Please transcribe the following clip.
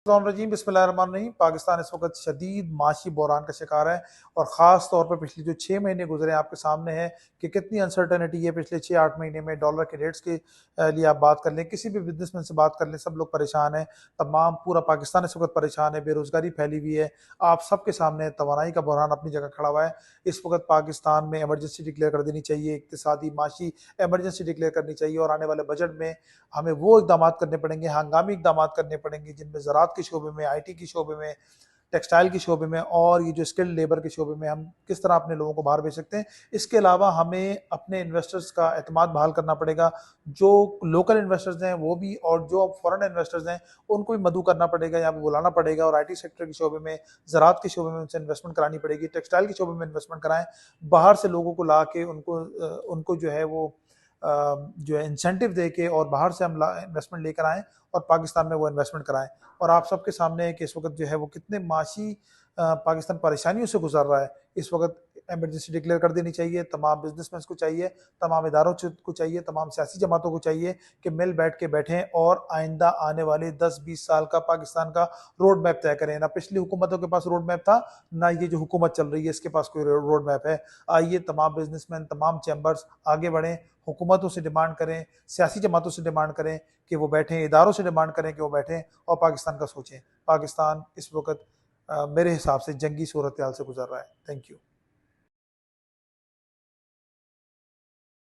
रजीम बिस्मिल्लाहिर्रहमानिर्रहीम। पाकिस्तान इस वक्त शदीद माशी बहरान का शिकार है और ख़ास तौर पर पिछले जो 6 महीने गुजरे आपके सामने है कि कितनी अनसर्टनिटी है। पिछले 6-8 महीने में डॉलर के रेट्स के लिए आप बात कर लें, किसी भी बिजनेसमैन से बात कर लें, सब लोग परेशान हैं। तमाम पूरा पाकिस्तान इस वक्त परेशान है, बेरोज़गारी फैली हुई है। आप सबके सामने तवानाई का बहरान अपनी जगह खड़ा हुआ है। इस वक्त पाकिस्तान में एमरजेंसी डिक्लेयर कर देनी चाहिए, इक्तिसादी माशी एमरजेंसी डिक्लेयर करनी चाहिए और आने वाले बजट में हमें वो इकदाम करने पड़ेंगे, हंगामी इकदाम करने पड़ेंगे जिनमें ज़राअत के शोबे में, आईटी के शोबे में, टेक्सटाइल के शोबे में और ये जो स्किल्ड लेबर के शोबे में हम किस तरह अपने लोगों को बाहर भेज सकते हैं। इसके अलावा हमें अपने इन्वेस्टर्स का एतमाद बहाल करना पड़ेगा। जो लोकल इन्वेस्टर्स हैं वो भी और जो फॉरेन इन्वेस्टर्स हैं उनको भी मदऊ करना पड़ेगा, यहाँ पे बुलाना पड़ेगा और आईटी सेक्टर के शोबे में, ज़राअत के शोबे में उनसे इन्वेस्टमेंट करानी पड़ेगी, टेक्सटाइल के शोबे में इन्वेस्टमेंट कराएं। बाहर से लोगों को ला के उनको जो है वो जो है इंसेंटिव दे के और बाहर से हम इन्वेस्टमेंट लेकर आएँ और पाकिस्तान में वो इन्वेस्टमेंट कराएं। और आप सबके सामने है कि इस वक्त जो है वो कितने माशी पाकिस्तान परेशानियों से गुजर रहा है। इस वक्त एमरजेंसी डिक्लेयर कर देनी चाहिए, तमाम बिजनेसमैन को चाहिए, तमाम इदारों को चाहिए, तमाम सियासी जमातों को चाहिए कि मिल बैठ के बैठें और आइंदा आने वाले 10-20 साल का पाकिस्तान का रोड मैप तय करें। ना पिछली हुकूमतों के पास रोड मैप था, ना ये जो हुकूमत चल रही है इसके पास कोई रोड मैप है। आइए तमाम बिजनेसमैन, तमाम चैम्बर्स आगे बढ़ें, हुकूमतों से डिमांड करें, सियासी जमातों से डिमांड करें कि वो बैठें, इदारों से डिमांड करें कि वो बैठें और पाकिस्तान का सोचें। पाकिस्तान इस वक्त मेरे हिसाब से जंगी सूरत हाल से गुजर रहा है। Thank you.